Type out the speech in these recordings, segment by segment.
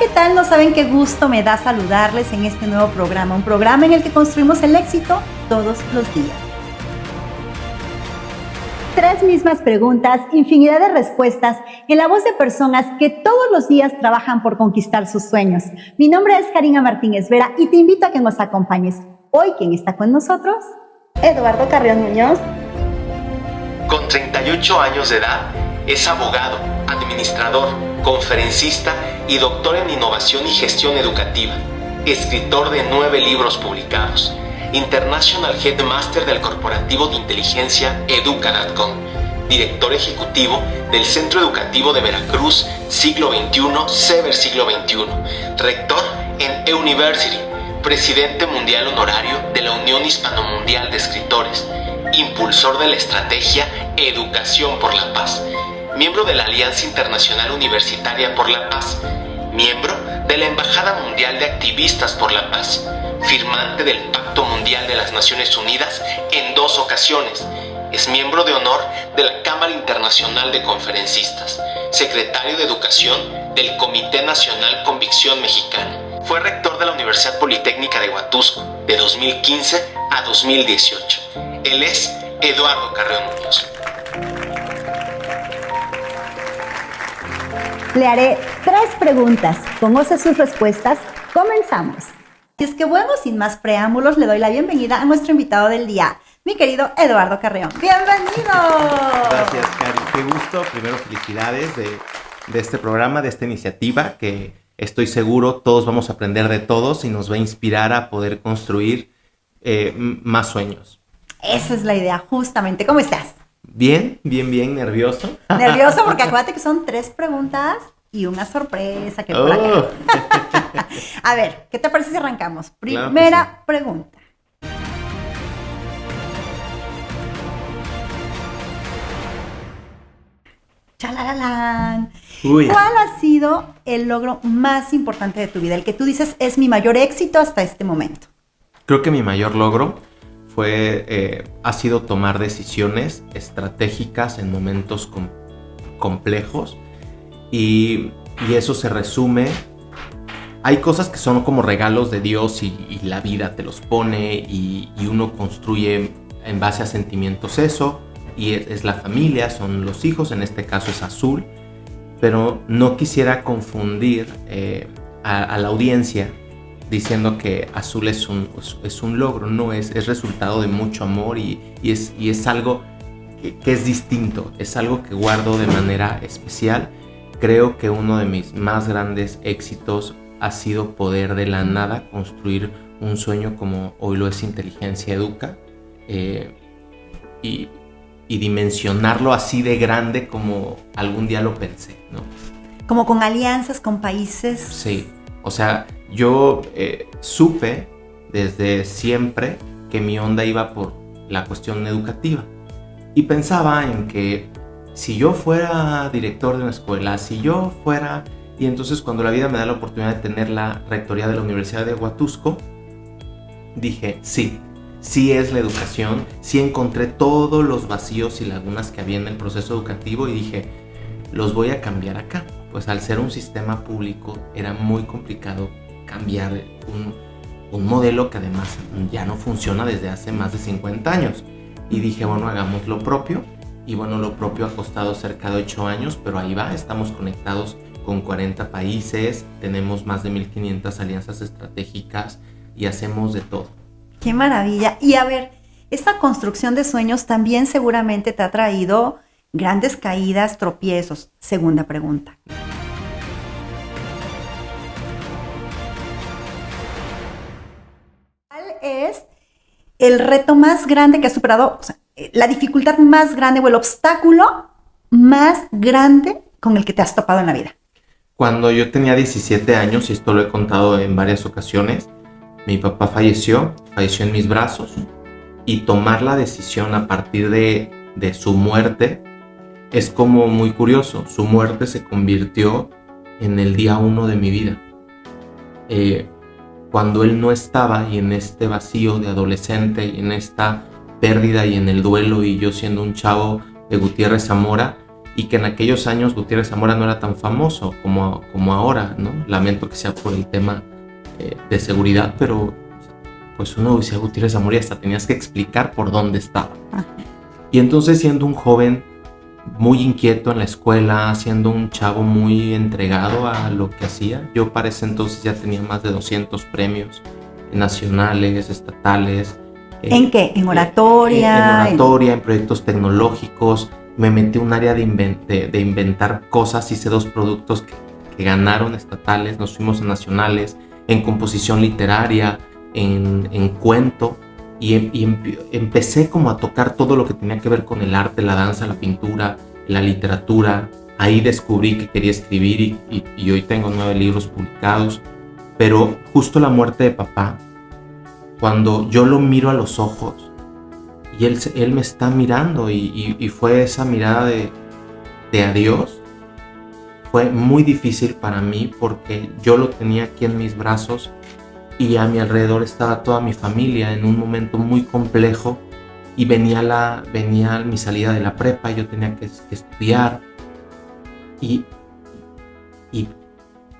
¿qué tal? No saben qué gusto me da saludarles en este nuevo programa, un programa en el que construimos el éxito todos los días. 3 mismas preguntas, infinidad de respuestas en la voz de personas que todos los días trabajan por conquistar sus sueños. Mi nombre es Karina Martínez Vera y te invito a que nos acompañes. Hoy, ¿quién está con nosotros? Eduardo Carrión Muñoz. Con 38 años de edad, es abogado, administrador, conferencista y doctor en innovación y gestión educativa, escritor de 9 libros publicados, International Headmaster del corporativo de inteligencia Educa.com, director ejecutivo del Centro Educativo de Veracruz Siglo XXI, CEBER Siglo XXI, rector en eUniversity, presidente mundial honorario de la Unión Hispano-Mundial de Escritores, impulsor de la estrategia Educación por la Paz, miembro de la Alianza Internacional Universitaria por la Paz, miembro de la Embajada Mundial de Activistas por la Paz, firmante del Pacto Mundial de las Naciones Unidas en 2 ocasiones, es miembro de honor de la Cámara Internacional de Conferencistas, secretario de Educación del Comité Nacional Convicción Mexicana. Fue rector de la Universidad Politécnica de Huatusco de 2015 a 2018. Él es Eduardo Carrión Muñoz. Le haré 3 preguntas. ¿Conoce sus respuestas? Comenzamos. Y es que bueno, sin más preámbulos, le doy la bienvenida a nuestro invitado del día, mi querido Eduardo Carrión. ¡Bienvenido! Gracias, Cari. Qué gusto. Primero, felicidades de este programa, de esta iniciativa, que estoy seguro todos vamos a aprender de todos y nos va a inspirar a poder construir más sueños. Esa es la idea, justamente. ¿Cómo estás? Bien, nervioso. Nervioso porque acuérdate que son 3 preguntas y una sorpresa que por acá. A ver, ¿qué te parece si arrancamos? Primera pregunta. ¡Chalalán! ¿Cuál ha sido el logro más importante de tu vida? El que tú dices es mi mayor éxito hasta este momento. Creo que mi mayor logro ha sido tomar decisiones estratégicas en momentos complejos y eso se resume. Hay cosas que son como regalos de Dios y la vida te los pone y uno construye en base a sentimientos eso, y es la familia, son los hijos, en este caso es Azul, pero no quisiera confundir a la audiencia diciendo que Azul es un logro. No, es resultado de mucho amor y es algo que es distinto, es algo que guardo de manera especial. Creo que uno de mis más grandes éxitos ha sido poder de la nada construir un sueño como hoy lo es Inteligencia Educa, y dimensionarlo así de grande como algún día lo pensé, ¿no? Como con alianzas con países. Sí, o sea, yo supe desde siempre que mi onda iba por la cuestión educativa y pensaba en que si yo fuera director de una escuela, si yo fuera... Y entonces cuando la vida me da la oportunidad de tener la rectoría de la Universidad de Huatusco, dije, sí es la educación, sí encontré todos los vacíos y lagunas que había en el proceso educativo y dije, los voy a cambiar acá. Pues al ser un sistema público era muy complicado cambiar un modelo que además ya no funciona desde hace más de 50 años. Y dije, bueno, hagamos lo propio. Y bueno, lo propio ha costado cerca de 8 años, pero ahí va, estamos conectados con 40 países, tenemos más de 1500 alianzas estratégicas y hacemos de todo. ¡Qué maravilla! Y a ver, esta construcción de sueños también seguramente te ha traído grandes caídas, tropiezos. Segunda pregunta. ¿Cuál es el reto más grande que has superado? O sea, la dificultad más grande o el obstáculo más grande con el que te has topado en la vida. Cuando yo tenía 17 años, y esto lo he contado en varias ocasiones, mi papá falleció en mis brazos, y tomar la decisión a partir de su muerte es como muy curioso. Su muerte se convirtió en el día 1 de mi vida. Cuando él no estaba, y en este vacío de adolescente, y en esta pérdida y en el duelo, y yo siendo un chavo de Gutiérrez Zamora, y que en aquellos años Gutiérrez Zamora no era tan famoso como ahora, ¿no? Lamento que sea por el tema de seguridad, pero pues uno decía Gutiérrez Zamora y hasta tenías que explicar por dónde estaba. Ajá. Y entonces, siendo un joven muy inquieto en la escuela, siendo un chavo muy entregado a lo que hacía, yo para ese entonces ya tenía más de 200 premios nacionales, estatales. ¿En qué? ¿En oratoria? En oratoria, en proyectos tecnológicos. Me metí en un área de inventar cosas, hice 2 productos que ganaron estatales, nos fuimos a nacionales, en composición literaria, en cuento, y empecé como a tocar todo lo que tenía que ver con el arte, la danza, la pintura, la literatura. Ahí descubrí que quería escribir y hoy tengo 9 libros publicados. Pero justo la muerte de papá, cuando yo lo miro a los ojos y él me está mirando y fue esa mirada de adiós, fue muy difícil para mí porque yo lo tenía aquí en mis brazos y a mi alrededor estaba toda mi familia en un momento muy complejo, y venía mi salida de la prepa y yo tenía que estudiar, y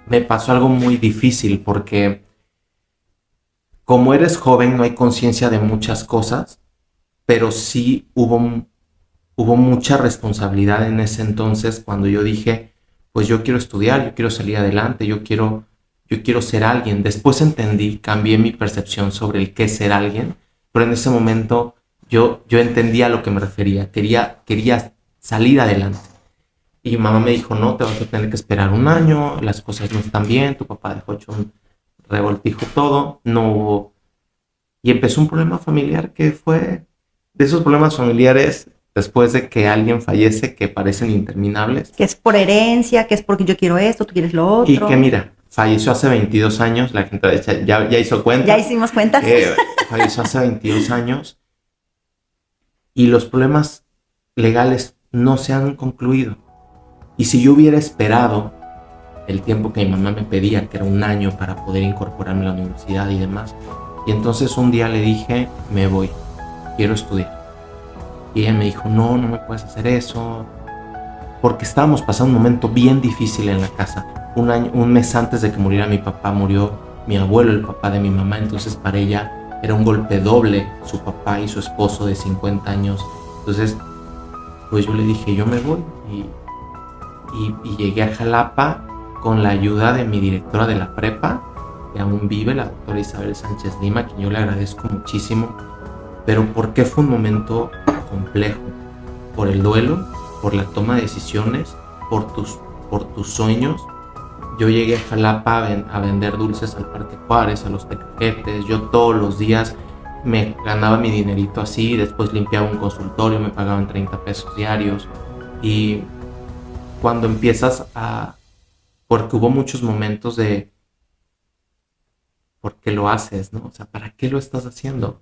me pasó algo muy difícil porque como eres joven no hay conciencia de muchas cosas, pero sí hubo mucha responsabilidad en ese entonces cuando yo dije, pues yo quiero estudiar, yo quiero salir adelante, yo quiero ser alguien. Después entendí, cambié mi percepción sobre el qué es ser alguien, pero en ese momento yo entendía a lo que me refería. Quería salir adelante. Y mamá me dijo, no, te vas a tener que esperar 1 año, las cosas no están bien, tu papá dejó hecho un revoltijo todo, no hubo... Y empezó un problema familiar que fue de esos problemas familiares después de que alguien fallece que parecen interminables. Que es por herencia, que es porque yo quiero esto, tú quieres lo otro. Y que mira, falleció hace 22 años, la gente ya hizo cuenta. Ya hicimos cuentas. Falleció hace 22 años y los problemas legales no se han concluido. Y si yo hubiera esperado el tiempo que mi mamá me pedía, que era 1 año para poder incorporarme a la universidad y demás, y entonces un día le dije, me voy, quiero estudiar. Y ella me dijo, no me puedes hacer eso, porque estábamos pasando un momento bien difícil en la casa. Un mes antes de que muriera mi papá, murió mi abuelo, el papá de mi mamá. Entonces para ella era un golpe doble, su papá y su esposo de 50 años. Entonces pues yo le dije, yo me voy, y llegué a Jalapa con la ayuda de mi directora de la prepa, que aún vive, la doctora Isabel Sánchez Lima, a quien yo le agradezco muchísimo. Pero ¿por qué fue un momento complejo? Por el duelo, por la toma de decisiones, por tus sueños. Yo llegué a Jalapa a vender dulces al Parque Juárez, a los tecajetes. Yo todos los días me ganaba mi dinerito así, después limpiaba un consultorio, me pagaban 30 pesos diarios. Y cuando empiezas porque hubo muchos momentos de ¿por qué lo haces, no? O sea, ¿para qué lo estás haciendo?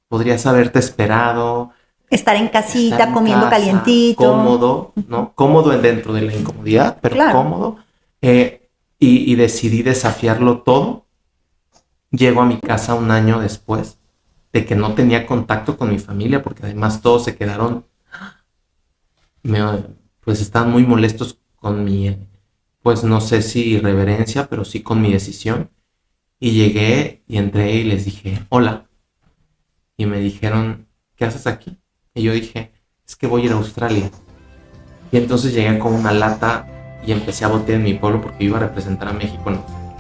Podrías haberte esperado. Estar en casita, comiendo calientito. Cómodo, ¿no? Cómodo dentro de la incomodidad, pero claro, cómodo. Y decidí desafiarlo todo. Llego a mi casa 1 año después de que no tenía contacto con mi familia, porque además todos se quedaron, pues estaban muy molestos con mi, pues no sé si irreverencia, pero sí con mi decisión. Y llegué y entré y les dije, hola. Y me dijeron, ¿qué haces aquí? Y yo dije, es que voy a ir a Australia. Y entonces llegué con una lata y empecé a botear en mi pueblo porque iba a representar a México en Australia.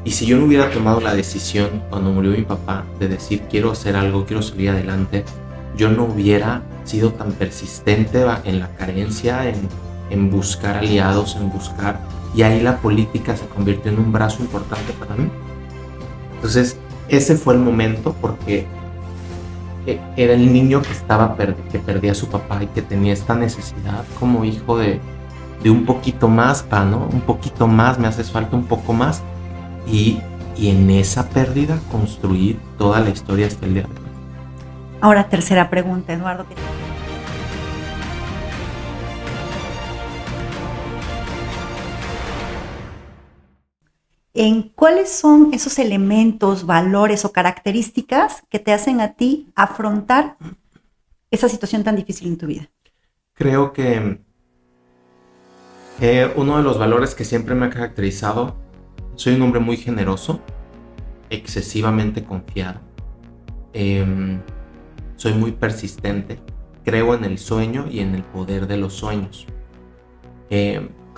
Y si yo no hubiera tomado la decisión cuando murió mi papá de decir, quiero hacer algo, quiero salir adelante, yo no hubiera sido tan persistente en la carencia, en buscar aliados, en buscar... Y ahí la política se convirtió en un brazo importante para mí. Entonces, ese fue el momento porque era el niño que perdía a su papá y que tenía esta necesidad como hijo de un poquito más, ¿no? Un poquito más, me hace falta un poco más. Y en esa pérdida construir toda la historia hasta el día de hoy. Ahora, tercera pregunta, Eduardo. ¿Cuáles son esos elementos, valores o características que te hacen a ti afrontar esa situación tan difícil en tu vida? Creo que Uno de los valores que siempre me ha caracterizado, soy un hombre muy generoso, excesivamente confiado, soy muy persistente, creo en el sueño y en el poder de los sueños.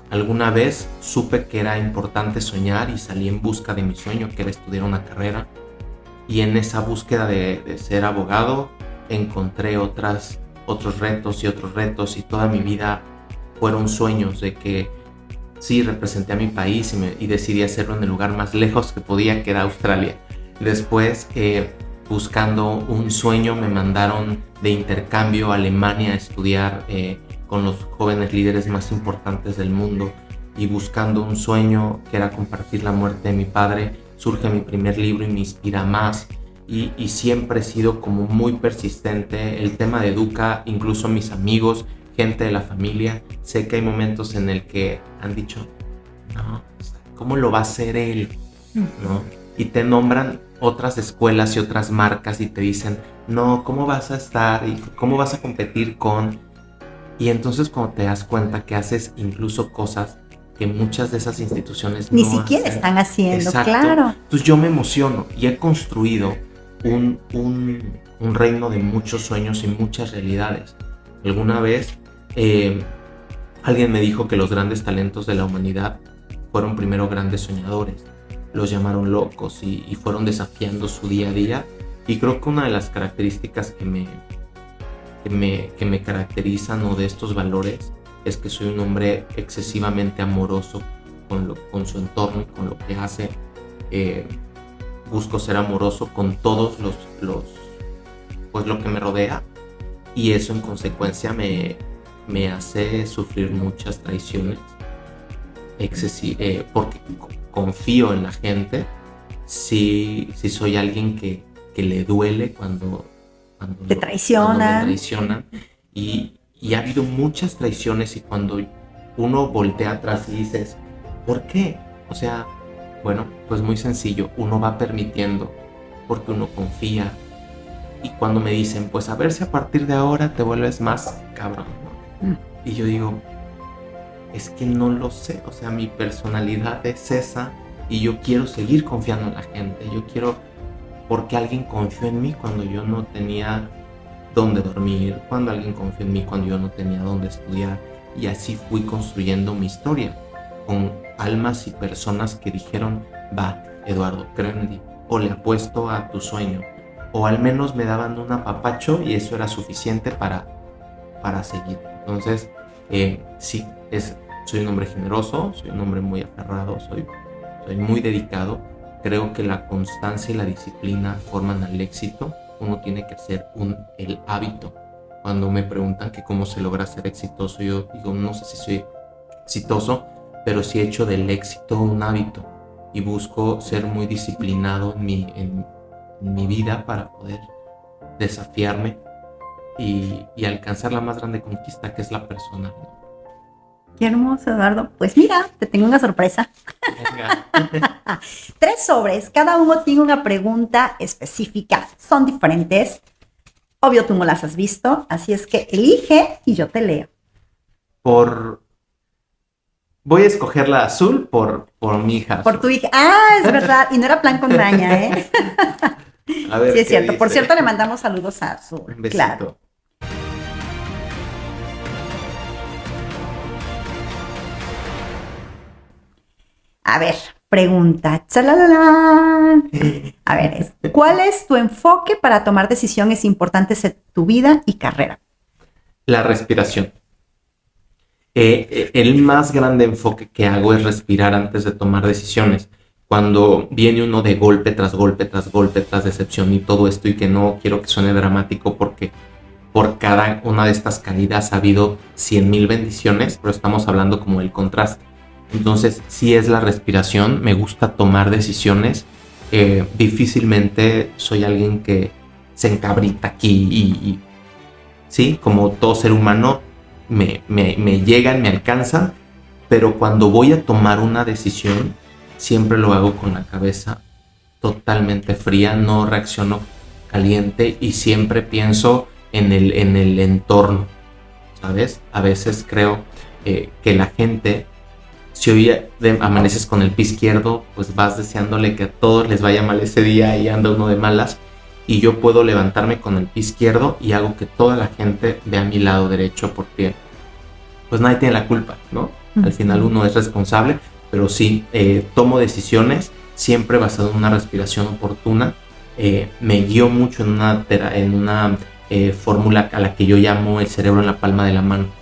Alguna vez supe que era importante soñar y salí en busca de mi sueño, que era estudiar una carrera, y en esa búsqueda de ser abogado encontré otros retos y toda mi vida fueron sueños de que sí representé a mi país y decidí hacerlo en el lugar más lejos que podía, que era Australia. Después, buscando un sueño, me mandaron de intercambio a Alemania a estudiar con los jóvenes líderes más importantes del mundo, y buscando un sueño que era compartir la muerte de mi padre, surge mi primer libro y me inspira más. Y siempre he sido como muy persistente. El tema de Educa, incluso mis amigos, gente de la familia, sé que hay momentos en el que han dicho, no, ¿cómo lo va a hacer él? ¿No? Y te nombran otras escuelas y otras marcas y te dicen, no, ¿cómo vas a estar? ¿Y cómo vas a competir con? Y entonces cuando te das cuenta que haces incluso cosas que muchas de esas instituciones ni no siquiera hacen. están haciendo. Exacto. Claro. Entonces yo me emociono y he construido un reino de muchos sueños y muchas realidades. Alguna vez alguien me dijo que los grandes talentos de la humanidad fueron primero grandes soñadores. Los llamaron locos y fueron desafiando su día a día. Y creo que una de las características que me caracterizan, o de estos valores, es que soy un hombre excesivamente amoroso con su entorno, con lo que hace. Busco ser amoroso con todos pues lo que me rodea, y eso en consecuencia me hace sufrir muchas traiciones porque confío en la gente. Si soy alguien que le duele cuando te traicionan. Y ha habido muchas traiciones, y cuando uno voltea atrás y dices, ¿por qué? O sea, bueno, pues muy sencillo, uno va permitiendo porque uno confía. Y cuando me dicen, pues a ver si a partir de ahora te vuelves más cabrón, ¿no? Y yo digo, es que no lo sé, o sea, mi personalidad es esa y yo quiero seguir confiando en la gente. Yo quiero, porque alguien confió en mí cuando yo no tenía dónde dormir, cuando alguien confió en mí cuando yo no tenía dónde estudiar, y así fui construyendo mi historia con almas y personas que dijeron, va, Eduardo, creo en ti, o le apuesto a tu sueño, o al menos me daban un apapacho y eso era suficiente para seguir. Entonces, sí, soy un hombre generoso, soy un hombre muy aferrado, soy muy dedicado. Creo que la constancia y la disciplina forman al éxito. Uno tiene que hacer el hábito. Cuando me preguntan que cómo se logra ser exitoso, yo digo, no sé si soy exitoso, pero sí he hecho del éxito un hábito, y busco ser muy disciplinado en mi vida para poder desafiarme y alcanzar la más grande conquista, que es la persona, ¿no? Qué hermoso, Eduardo. Pues mira, te tengo una sorpresa. Venga. 3 sobres, cada uno tiene una pregunta específica, son diferentes. Obvio, tú no las has visto, así es que elige y yo te leo. Voy a escoger la azul por mi hija. Por tu hija. Ah, es verdad, y no era plan con maña, ¿eh? A ver, sí, es cierto. dice. Por cierto, le mandamos saludos a Azul. Un besito. Claro. A ver, pregunta. ¡Chalalán! A ver, ¿cuál es tu enfoque para tomar decisiones importantes en tu vida y carrera? La respiración. El más grande enfoque que hago es respirar antes de tomar decisiones. Cuando viene uno de golpe tras golpe, tras golpe, tras decepción y todo esto, y que no quiero que suene dramático, porque por cada una de estas caídas ha habido 100,000 bendiciones, pero estamos hablando como del contraste. Entonces, sí es la respiración. Me gusta tomar decisiones. Difícilmente soy alguien que se encabrita aquí y sí, como todo ser humano, me llegan, me alcanzan, pero cuando voy a tomar una decisión, siempre lo hago con la cabeza totalmente fría, no reacciono caliente y siempre pienso en el entorno, ¿sabes? A veces creo que la gente Si hoy amaneces con el pie izquierdo, pues vas deseándole que a todos les vaya mal ese día y anda uno de malas. Y yo puedo levantarme con el pie izquierdo y hago que toda la gente vea mi lado derecho, porque pues nadie tiene la culpa, ¿no? Al final uno es responsable, pero sí, tomo decisiones siempre basado en una respiración oportuna. Me guío mucho en una fórmula a la que yo llamo el cerebro en la palma de la mano,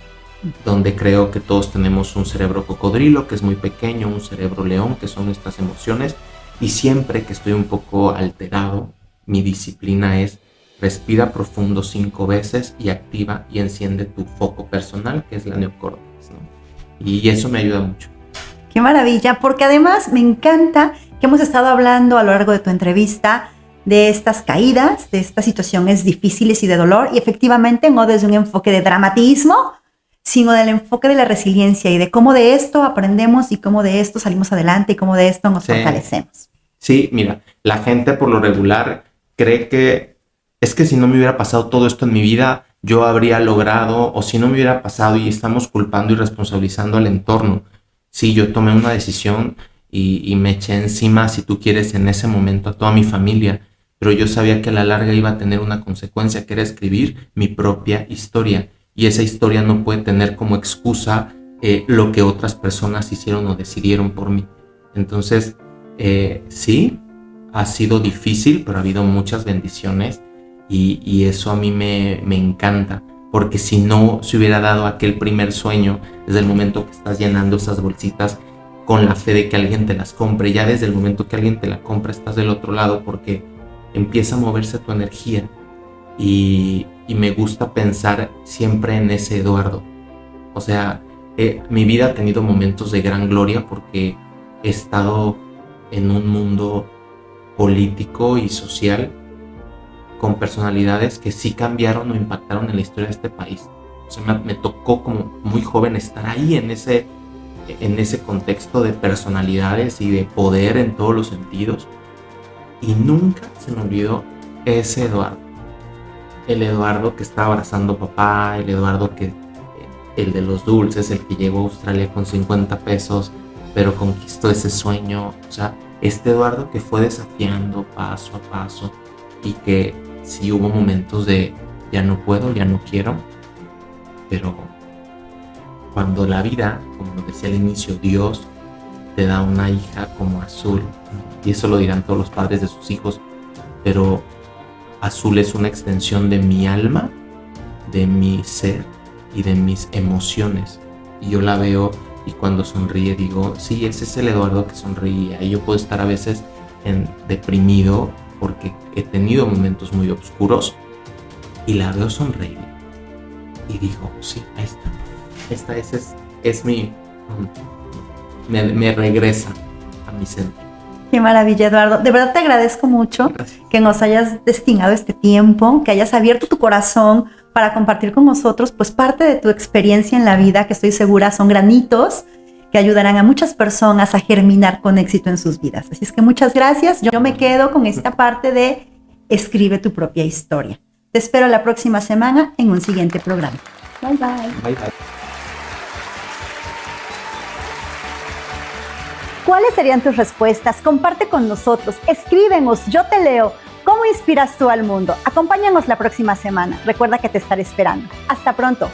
donde creo que todos tenemos un cerebro cocodrilo, que es muy pequeño, un cerebro león, que son nuestras emociones, y siempre que estoy un poco alterado, mi disciplina es respira profundo 5 veces y activa y enciende tu foco personal, que es la neocórtex, ¿no? Y eso me ayuda mucho. ¡Qué maravilla! Porque además me encanta que hemos estado hablando a lo largo de tu entrevista de estas caídas, de estas situaciones difíciles y de dolor, y efectivamente no desde un enfoque de dramatismo, sino del enfoque de la resiliencia y de cómo de esto aprendemos y cómo de esto salimos adelante y cómo de esto nos fortalecemos. Sí, mira, la gente por lo regular cree que es que si no me hubiera pasado todo esto en mi vida, yo habría logrado, o si no me hubiera pasado, y estamos culpando y responsabilizando al entorno. Sí, yo tomé una decisión y me eché encima, si tú quieres, en ese momento a toda mi familia, pero yo sabía que a la larga iba a tener una consecuencia, que era escribir mi propia historia. Y esa historia no puede tener como excusa lo que otras personas hicieron o decidieron por mí. Entonces, sí, ha sido difícil, pero ha habido muchas bendiciones y eso a mí me encanta. Porque si no se hubiera dado aquel primer sueño, desde el momento que estás llenando esas bolsitas con la fe de que alguien te las compre, ya desde el momento que alguien te la compra estás del otro lado, porque empieza a moverse tu energía. Y me gusta pensar siempre en ese Eduardo. O sea, mi vida ha tenido momentos de gran gloria porque he estado en un mundo político y social con personalidades que sí cambiaron o impactaron en la historia de este país. O sea, me tocó como muy joven estar ahí en ese contexto de personalidades y de poder en todos los sentidos. Y nunca se me olvidó ese Eduardo. El Eduardo que está abrazando a papá, el Eduardo el de los dulces, el que llegó a Australia con 50 pesos, pero conquistó ese sueño. O sea, este Eduardo que fue desafiando paso a paso y que sí hubo momentos de ya no puedo, ya no quiero, pero cuando la vida, como lo decía al inicio, Dios te da una hija como Azul, y eso lo dirán todos los padres de sus hijos, pero Azul es una extensión de mi alma, de mi ser y de mis emociones. Y yo la veo y cuando sonríe digo, sí, ese es el Eduardo que sonríe. Y yo puedo estar a veces deprimido porque he tenido momentos muy oscuros y la veo sonreír. Y digo, sí, ahí está. Esta es mi... Me regresa a mi centro. Qué maravilla, Eduardo. De verdad te agradezco mucho. Gracias. Que nos hayas destinado este tiempo, que hayas abierto tu corazón para compartir con nosotros pues parte de tu experiencia en la vida, que estoy segura son granitos que ayudarán a muchas personas a germinar con éxito en sus vidas. Así es que muchas gracias. Yo me quedo con esta parte de escribe tu propia historia. Te espero la próxima semana en un siguiente programa. Bye, bye. Bye, bye. ¿Cuáles serían tus respuestas? Comparte con nosotros, escríbenos, yo te leo. ¿Cómo inspiras tú al mundo? Acompáñanos la próxima semana. Recuerda que te estaré esperando. Hasta pronto.